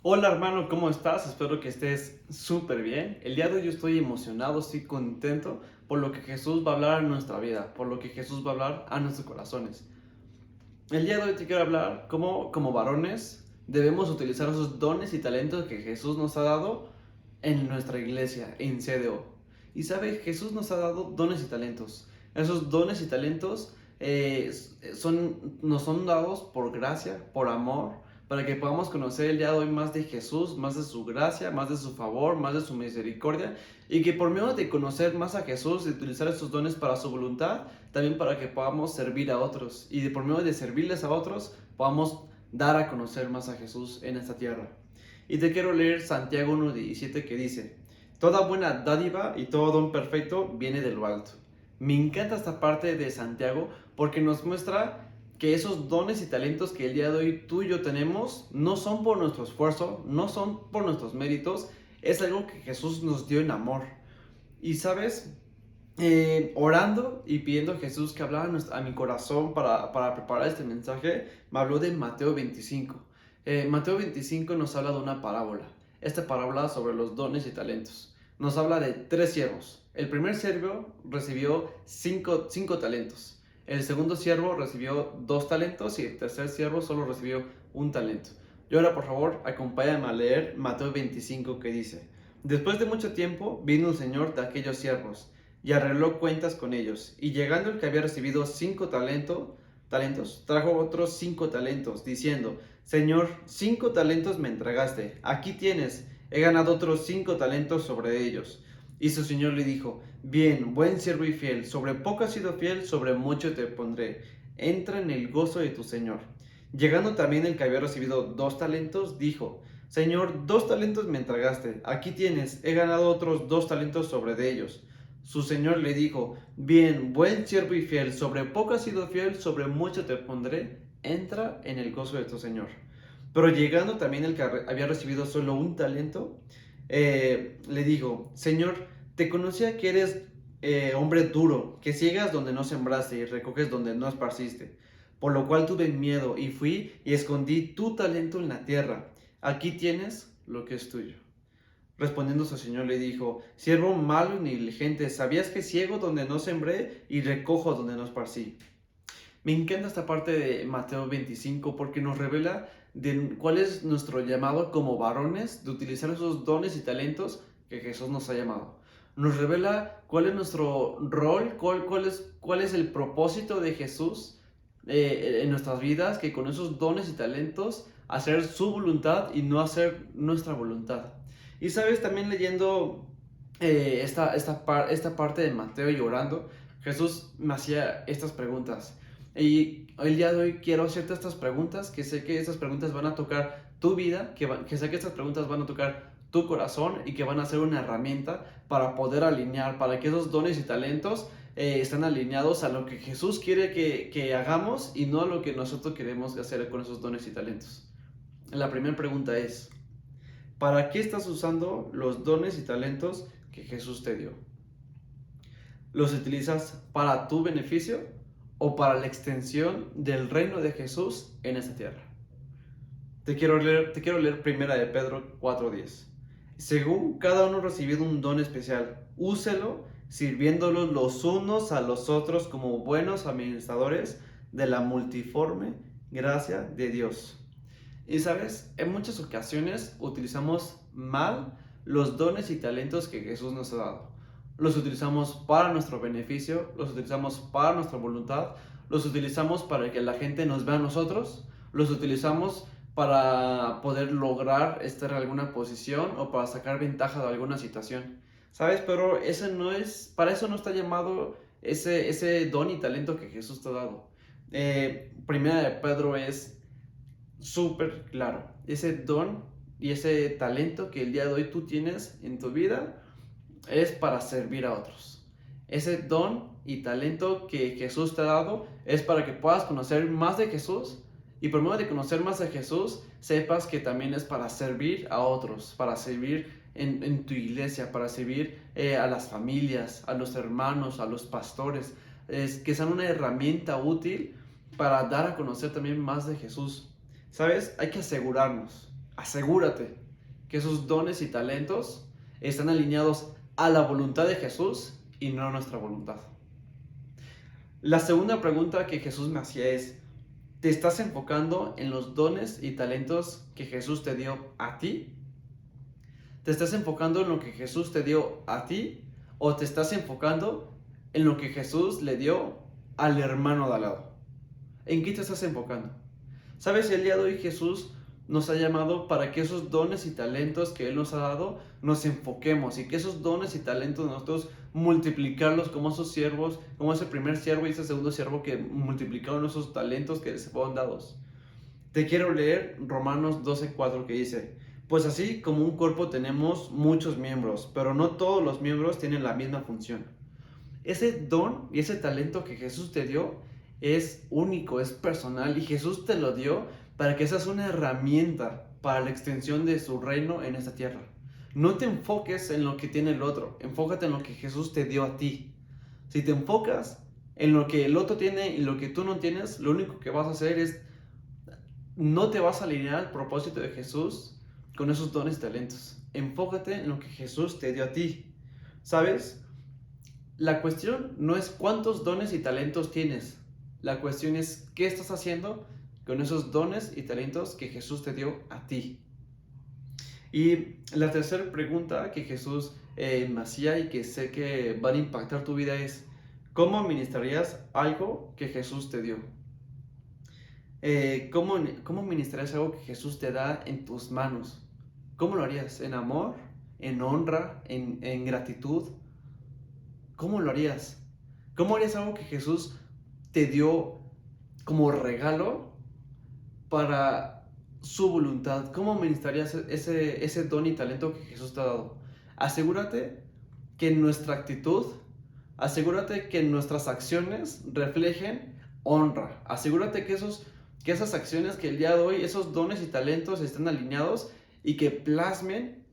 Hola hermano, ¿cómo estás? Espero que estés súper bien. El día de hoy yo estoy emocionado, estoy contento por lo que Jesús va a hablar en nuestra vida, por lo que Jesús va a hablar a nuestros corazones. El día de hoy te quiero hablar cómo como varones debemos utilizar esos dones y talentos que Jesús nos ha dado en nuestra iglesia, en CDO. Y sabe, Jesús nos ha dado dones y talentos. Esos dones y talentos nos son dados por gracia, por amor, para que podamos conocer el día de hoy más de Jesús, más de su gracia, más de su favor, más de su misericordia, y que por medio de conocer más a Jesús, de utilizar estos dones para su voluntad, también para que podamos servir a otros, y de por medio de servirles a otros, podamos dar a conocer más a Jesús en esta tierra. Y te quiero leer Santiago 1:17 que dice: Toda buena dádiva y todo don perfecto viene de lo alto. Me encanta esta parte de Santiago porque nos muestra que esos dones y talentos que el día de hoy tú y yo tenemos no son por nuestro esfuerzo, no son por nuestros méritos, es algo que Jesús nos dio en amor. Y sabes, orando y pidiendo a Jesús que hablara a mi corazón para preparar este mensaje, me habló de Mateo 25. Mateo 25 nos habla de una parábola. Esta parábola sobre los dones y talentos. Nos habla de tres siervos. El primer siervo recibió cinco talentos. El segundo siervo recibió 2 talentos y el tercer siervo solo recibió 1 talento. Y ahora, por favor, acompáñame a leer Mateo 25 que dice: Después de mucho tiempo vino el señor de aquellos siervos y arregló cuentas con ellos. Y llegando el que había recibido 5 talentos, trajo otros 5 talentos, diciendo: Señor, 5 talentos me entregaste, aquí tienes, he ganado otros 5 talentos sobre ellos. Y su señor le dijo: Bien, buen siervo y fiel, sobre poco has sido fiel, sobre mucho te pondré, entra en el gozo de tu señor. Llegando también el que había recibido 2 talentos, dijo: Señor, 2 talentos me entregaste, aquí tienes, he ganado otros 2 talentos sobre de ellos. Su señor le dijo: Bien, buen siervo y fiel, sobre poco has sido fiel, sobre mucho te pondré, entra en el gozo de tu señor. Pero llegando también el que había recibido solo 1 talento, le dijo: Señor, te conocía que eres hombre duro, que ciegas donde no sembraste y recoges donde no esparciste. Por lo cual tuve miedo y fui y escondí tu talento en la tierra. Aquí tienes lo que es tuyo. Respondiendo su señor le dijo: Siervo malo y negligente, ¿sabías que ciego donde no sembré y recojo donde no esparcí? Me encanta esta parte de Mateo 25 porque nos revela de cuál es nuestro llamado como varones de utilizar esos dones y talentos que Jesús nos ha llamado. Nos revela cuál es nuestro rol, cuál es el propósito de Jesús en nuestras vidas, que con esos dones y talentos hacer su voluntad y no hacer nuestra voluntad. Y sabes, también leyendo esta parte de Mateo y orando, Jesús me hacía estas preguntas. Y el día de hoy quiero hacerte estas preguntas, que sé que estas preguntas van a tocar tu vida, que sé que estas preguntas van a tocar tu corazón y que van a ser una herramienta para poder alinear, para que esos dones y talentos estén alineados a lo que Jesús quiere que hagamos y no a lo que nosotros queremos hacer con esos dones y talentos. La primera pregunta es: ¿para qué estás usando los dones y talentos que Jesús te dio? ¿Los utilizas para tu beneficio o para la extensión del reino de Jesús en esta tierra? Te quiero leer primera de Pedro 4:10. Según cada uno ha recibido un don especial, úselo sirviéndolos los unos a los otros como buenos administradores de la multiforme gracia de Dios. Y sabes, en muchas ocasiones utilizamos mal los dones y talentos que Jesús nos ha dado. Los utilizamos para nuestro beneficio, los utilizamos para nuestra voluntad, los utilizamos para que la gente nos vea a nosotros, los utilizamos para poder lograr estar en alguna posición o para sacar ventaja de alguna situación. ¿Sabes? Pero ese no es, para eso no está llamado ese don y talento que Jesús te ha dado. Primera de Pedro es súper claro. Ese don y ese talento que el día de hoy tú tienes en tu vida es para servir a otros. Ese don y talento que Jesús te ha dado es para que puedas conocer más de Jesús y por medio de conocer más de Jesús sepas que también es para servir a otros, para servir en tu iglesia, para servir a las familias, a los hermanos, a los pastores, que sean una herramienta útil para dar a conocer también más de Jesús. ¿Sabes? Hay que asegurarnos. Asegúrate que esos dones y talentos están alineados a la voluntad de Jesús y no a nuestra voluntad. La segunda pregunta que Jesús me hacía es, ¿te estás enfocando en los dones y talentos que Jesús te dio a ti? ¿Te estás enfocando en lo que Jesús te dio a ti? ¿O te estás enfocando en lo que Jesús le dio al hermano de al lado? ¿En qué te estás enfocando? ¿Sabes? El día de hoy Jesús nos ha llamado para que esos dones y talentos que Él nos ha dado nos enfoquemos y que esos dones y talentos nosotros multiplicarlos como esos siervos, como ese primer siervo y ese segundo siervo que multiplicaron esos talentos que les fueron dados. Te quiero leer Romanos 12:4 que dice, pues así como un cuerpo tenemos muchos miembros, pero no todos los miembros tienen la misma función. Ese don y ese talento que Jesús te dio es único, es personal y Jesús te lo dio para que seas una herramienta para la extensión de su reino en esta tierra. No te enfoques en lo que tiene el otro, enfócate en lo que Jesús te dio a ti. Si te enfocas en lo que el otro tiene y lo que tú no tienes, lo único que vas a hacer es no te vas a alinear al propósito de Jesús con esos dones y talentos. Enfócate en lo que Jesús te dio a ti. ¿Sabes? La cuestión no es cuántos dones y talentos tienes. La cuestión es qué estás haciendo con esos dones y talentos que Jesús te dio a ti. Y la tercera pregunta que Jesús me hacía y que sé que van a impactar tu vida es, ¿cómo administrarías algo que Jesús te dio? ¿Cómo ministrarías algo que Jesús te da en tus manos? ¿Cómo lo harías? ¿En amor? ¿En honra? ¿En gratitud? ¿Cómo lo harías? ¿Cómo harías algo que Jesús te dio como regalo para su voluntad? ¿Cómo ministrarías ese don y talento que Jesús te ha dado? Asegúrate que nuestra actitud, asegúrate que nuestras acciones reflejen honra. Asegúrate que esas acciones que el día de hoy, esos dones y talentos estén alineados y que plasmen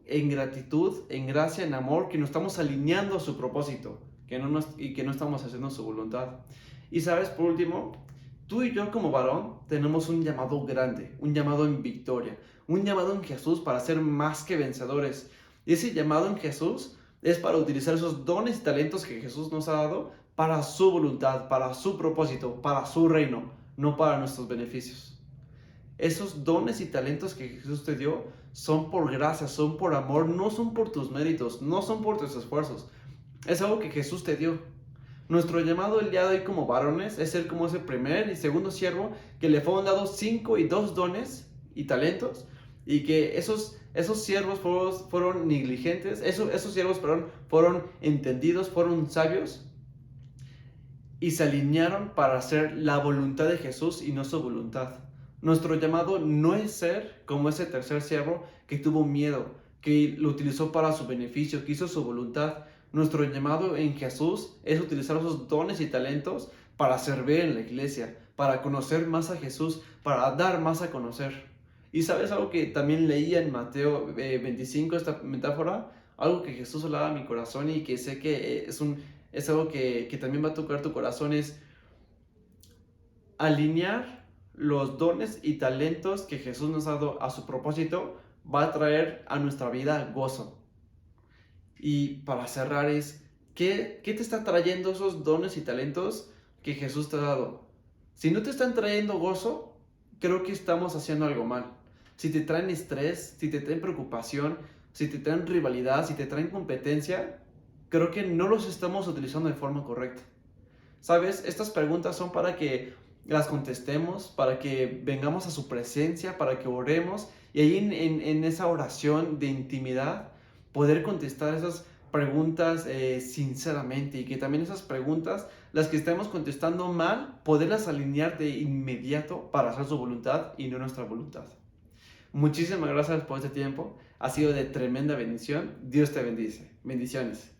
en gratitud, en gracia, en amor, que nos estamos alineando a su propósito y que no estamos haciendo su voluntad. Y sabes, por último, tú y yo como varón tenemos un llamado grande, un llamado en victoria, un llamado en Jesús para ser más que vencedores. Y ese llamado en Jesús es para utilizar esos dones y talentos que Jesús nos ha dado para su voluntad, para su propósito, para su reino, no para nuestros beneficios. Esos dones y talentos que Jesús te dio son por gracia, son por amor, no son por tus méritos, no son por tus esfuerzos. Es algo que Jesús te dio. Nuestro llamado el día de hoy como varones es ser como ese primer y segundo siervo que le fueron dados 5 y 2 dones y talentos y que esos siervos fueron negligentes, esos siervos fueron entendidos, fueron sabios y se alinearon para hacer la voluntad de Jesús y no su voluntad. Nuestro llamado no es ser como ese tercer siervo que tuvo miedo, que lo utilizó para su beneficio, que hizo su voluntad. Nuestro llamado en Jesús es utilizar esos dones y talentos para servir en la iglesia, para conocer más a Jesús, para dar más a conocer. Y sabes algo que también leía en Mateo 25, esta metáfora, algo que Jesús hablaba a mi corazón y que sé que es algo que también va a tocar tu corazón, es alinear los dones y talentos que Jesús nos ha dado a su propósito va a traer a nuestra vida gozo. Y para cerrar es, ¿qué te está trayendo esos dones y talentos que Jesús te ha dado? Si no te están trayendo gozo, creo que estamos haciendo algo mal. Si te traen estrés, si te traen preocupación, si te traen rivalidad, si te traen competencia, creo que no los estamos utilizando de forma correcta. ¿Sabes? Estas preguntas son para que las contestemos, para que vengamos a su presencia, para que oremos y ahí en esa oración de intimidad poder contestar esas preguntas sinceramente y que también esas preguntas, las que estemos contestando mal, poderlas alinear de inmediato para hacer su voluntad y no nuestra voluntad. Muchísimas gracias por este tiempo, ha sido de tremenda bendición, Dios te bendice, bendiciones.